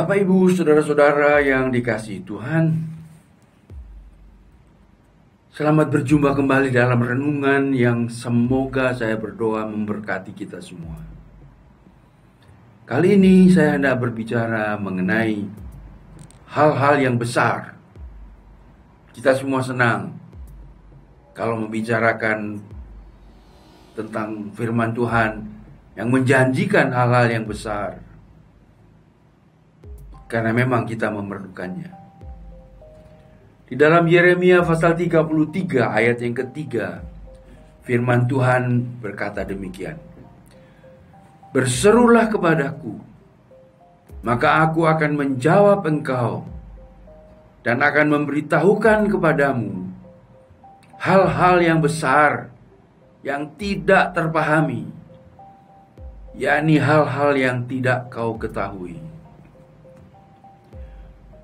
Bapak, Ibu, saudara-saudara yang dikasihi Tuhan, selamat berjumpa kembali dalam renungan yang semoga saya berdoa memberkati kita semua. Kali ini saya hendak berbicara mengenai hal-hal yang besar. Kita semua senang kalau membicarakan tentang firman Tuhan yang menjanjikan hal-hal yang besar, karena memang kita memerlukannya. Di dalam Yeremia pasal 33 ayat yang ketiga, firman Tuhan berkata demikian. Berserulah kepadaku, maka aku akan menjawab engkau dan akan memberitahukan kepadamu hal-hal yang besar yang tidak terpahami, yakni hal-hal yang tidak kau ketahui.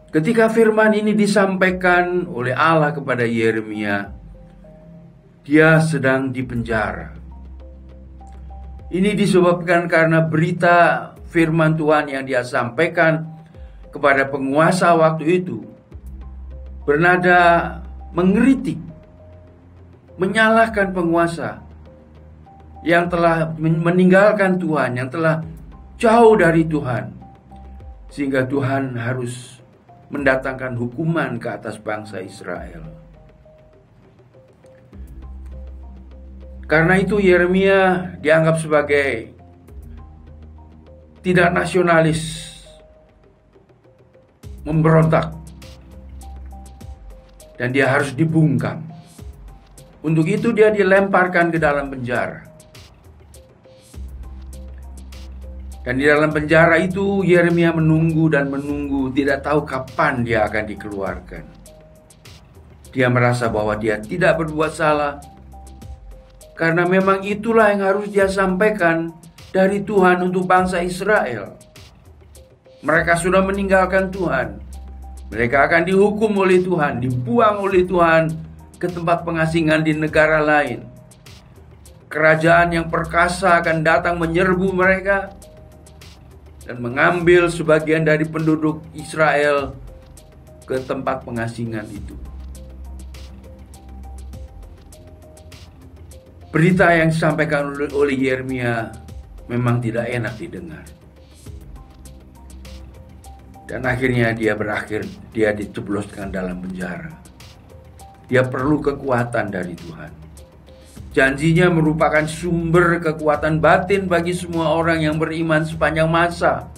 Ketika firman ini disampaikan oleh Allah kepada Yeremia, dia sedang dipenjara. Ini disebabkan karena berita firman Tuhan yang dia sampaikan kepada penguasa waktu itu bernada mengkritik, menyalahkan penguasa yang telah meninggalkan Tuhan, yang telah jauh dari Tuhan, sehingga Tuhan harus mendatangkan hukuman ke atas bangsa Israel. Karena itu Yeremia dianggap sebagai tidak nasionalis, memberontak, dan dia harus dibungkam. Untuk itu dia dilemparkan ke dalam penjara. Dan di dalam penjara itu Yeremia menunggu dan menunggu, tidak tahu kapan dia akan dikeluarkan. Dia merasa bahwa dia tidak berbuat salah, karena memang itulah yang harus dia sampaikan dari Tuhan untuk bangsa Israel. Mereka sudah meninggalkan Tuhan. Mereka akan dihukum oleh Tuhan, dibuang oleh Tuhan ke tempat pengasingan di negara lain. Kerajaan yang perkasa akan datang menyerbu mereka dan mengambil sebagian dari penduduk Israel ke tempat pengasingan itu. Berita yang disampaikan oleh Yeremia memang tidak enak didengar. Dan akhirnya dia dicebloskan dalam penjara. Dia perlu kekuatan dari Tuhan. Janjinya merupakan sumber kekuatan batin bagi semua orang yang beriman sepanjang masa.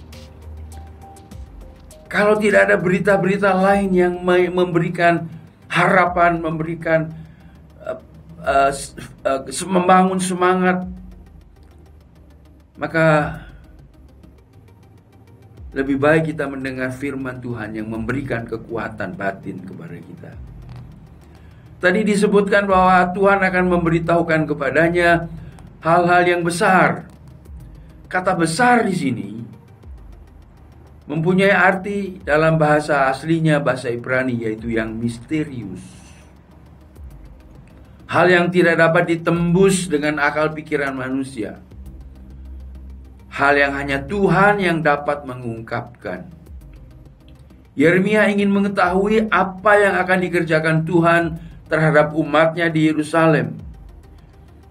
Kalau tidak ada berita-berita lain yang memberikan harapan, memberikan membangun semangat, maka lebih baik kita mendengar firman Tuhan yang memberikan kekuatan batin kepada kita. Tadi disebutkan bahwa Tuhan akan memberitahukan kepadanya hal-hal yang besar. Kata besar di sini mempunyai arti dalam bahasa aslinya, bahasa Ibrani, yaitu yang misterius. Hal yang tidak dapat ditembus dengan akal pikiran manusia. Hal yang hanya Tuhan yang dapat mengungkapkan. Yeremia ingin mengetahui apa yang akan dikerjakan Tuhan terhadap umatnya di Yerusalem.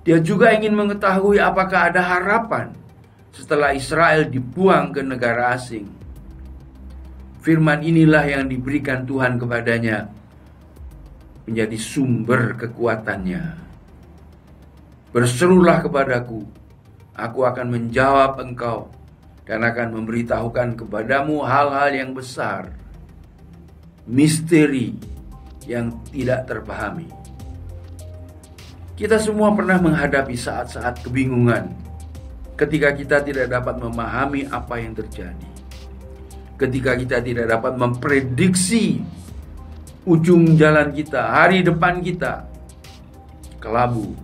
Dia juga ingin mengetahui apakah ada harapan setelah Israel dibuang ke negara asing. Firman inilah yang diberikan Tuhan kepadanya menjadi sumber kekuatannya. Berserulah kepadaku, aku akan menjawab engkau dan akan memberitahukan kepadamu hal-hal yang besar, misteri yang tidak terpahami. Kita semua pernah menghadapi saat-saat kebingungan ketika kita tidak dapat memahami apa yang terjadi. Ketika kita tidak dapat memprediksi ujung jalan kita, hari depan kita. Kelabu,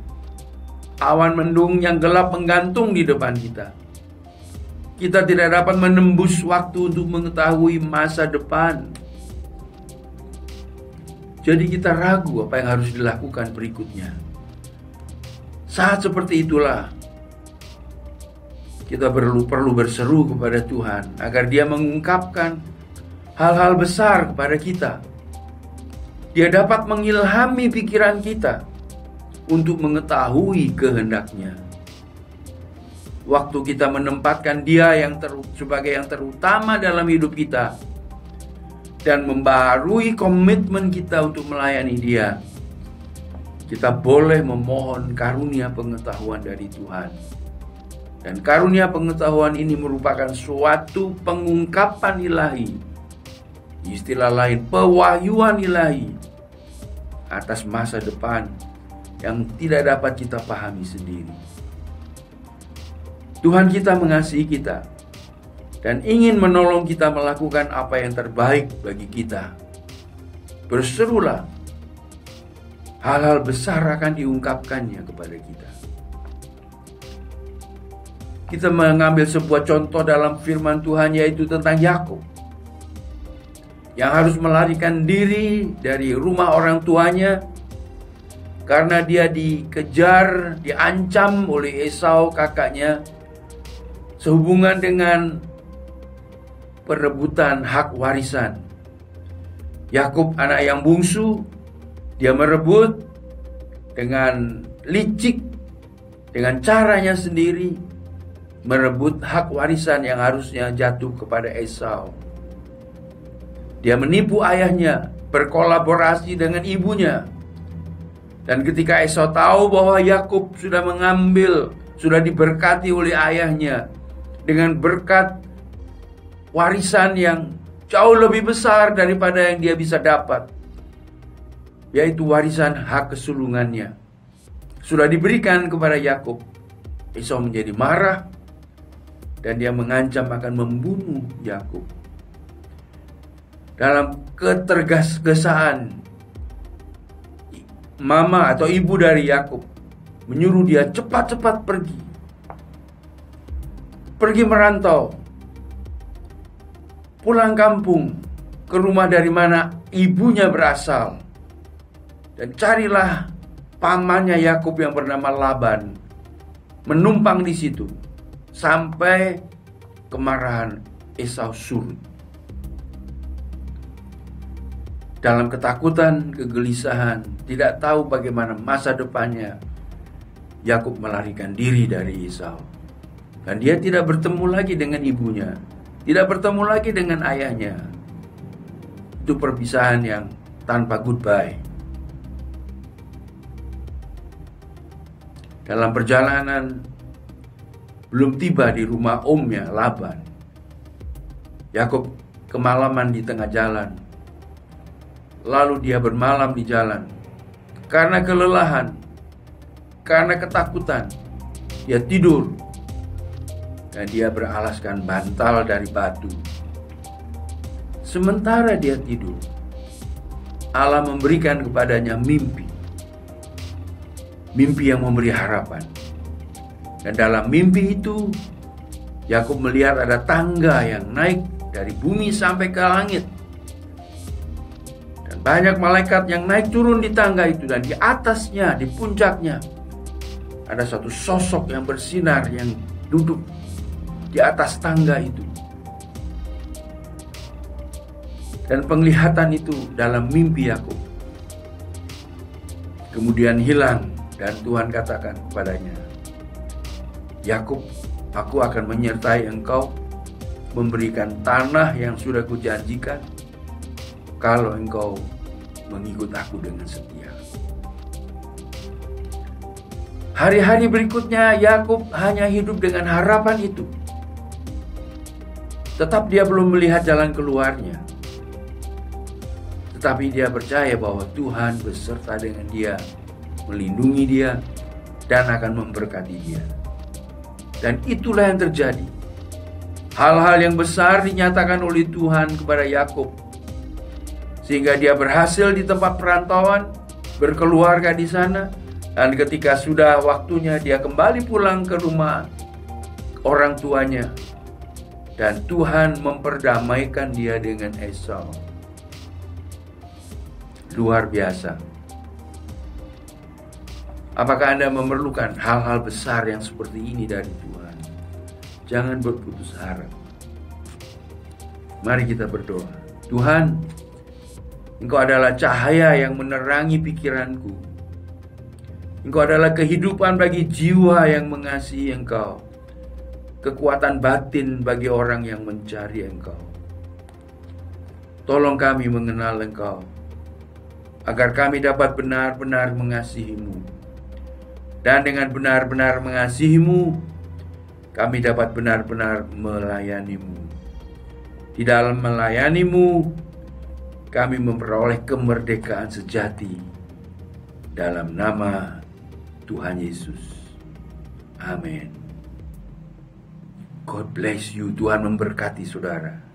awan mendung yang gelap menggantung di depan kita. Kita tidak dapat menembus waktu untuk mengetahui masa depan. Jadi kita ragu apa yang harus dilakukan berikutnya. Saat seperti itulah kita perlu berseru kepada Tuhan agar Dia mengungkapkan hal-hal besar kepada kita. Dia dapat mengilhami pikiran kita untuk mengetahui kehendak-Nya. Waktu kita menempatkan Dia sebagai yang terutama dalam hidup kita dan membarui komitmen kita untuk melayani Dia, kita boleh memohon karunia pengetahuan dari Tuhan. Dan karunia pengetahuan ini merupakan suatu pengungkapan ilahi, istilah lain pewahyuan ilahi atas masa depan yang tidak dapat kita pahami sendiri. Tuhan kita mengasihi kita dan ingin menolong kita melakukan apa yang terbaik bagi kita. Berserulah, hal-hal besar akan diungkapkannya kepada kita. Kita mengambil sebuah contoh dalam firman Tuhan, yaitu tentang Yakub yang harus melarikan diri dari rumah orang tuanya karena dia dikejar, diancam oleh Esau kakaknya sehubungan dengan perebutan hak warisan. Yakub anak yang bungsu, dia merebut dengan licik, dengan caranya sendiri, merebut hak warisan yang harusnya jatuh kepada Esau. Dia menipu ayahnya, berkolaborasi dengan ibunya. Dan ketika Esau tahu bahwa Yakub sudah diberkati oleh ayahnya dengan berkat warisan yang jauh lebih besar daripada yang dia bisa dapat, yaitu warisan hak kesulungannya, sudah diberikan kepada Yakub, Esau menjadi marah dan dia mengancam akan membunuh Yakub. Dalam ketergesa-gesaan, mama atau ibu dari Yakub menyuruh dia cepat-cepat pergi merantau, pulang kampung ke rumah dari mana ibunya berasal, dan carilah pamannya Yakub yang bernama Laban menumpang di situ sampai kemarahan Esau surut. Dalam ketakutan, kegelisahan, tidak tahu bagaimana masa depannya, Yakub melarikan diri dari Esau. Dan dia tidak bertemu lagi dengan ibunya, tidak bertemu lagi dengan ayahnya. Itu perpisahan yang tanpa goodbye. Dalam perjalanan, belum tiba di rumah omnya Laban, Yakub kemalaman di tengah jalan. Lalu dia bermalam di jalan. Karena kelelahan, karena ketakutan, dia tidur. Dan dia beralaskan bantal dari batu. Sementara dia tidur, Allah memberikan kepadanya mimpi. Mimpi yang memberi harapan. Dan dalam mimpi itu, Yakub melihat ada tangga yang naik dari bumi sampai ke langit. Banyak malaikat yang naik turun di tangga itu, dan di atasnya, di puncaknya, ada satu sosok yang bersinar yang duduk di atas tangga itu. Dan penglihatan itu dalam mimpi Yakub kemudian hilang, dan Tuhan katakan kepadanya, Yakub, aku akan menyertai engkau, memberikan tanah yang sudah kujanjikan, kalau engkau mengikut aku dengan setia. Hari-hari berikutnya Yakub hanya hidup dengan harapan itu. Tetap dia belum melihat jalan keluarnya. Tetapi dia percaya bahwa Tuhan beserta dengan dia, melindungi dia, dan akan memberkati dia. Dan itulah yang terjadi. Hal-hal yang besar dinyatakan oleh Tuhan kepada Yakub, sehingga dia berhasil di tempat perantauan, berkeluarga di sana, dan ketika sudah waktunya dia kembali pulang ke rumah orang tuanya, dan Tuhan memperdamaikan dia dengan Esau. Luar biasa. Apakah Anda memerlukan hal-hal besar yang seperti ini dari Tuhan? Jangan berputus harap. Mari kita berdoa. Tuhan, Engkau adalah cahaya yang menerangi pikiranku. Engkau adalah kehidupan bagi jiwa yang mengasihi Engkau, kekuatan batin bagi orang yang mencari Engkau. Tolong kami mengenal Engkau, agar kami dapat benar-benar mengasihi-Mu. Dan dengan benar-benar mengasihi-Mu, kami dapat benar-benar melayani-Mu. Di dalam melayani-Mu, kami memperoleh kemerdekaan sejati. Dalam nama Tuhan Yesus. Amin. God bless you. Tuhan memberkati saudara.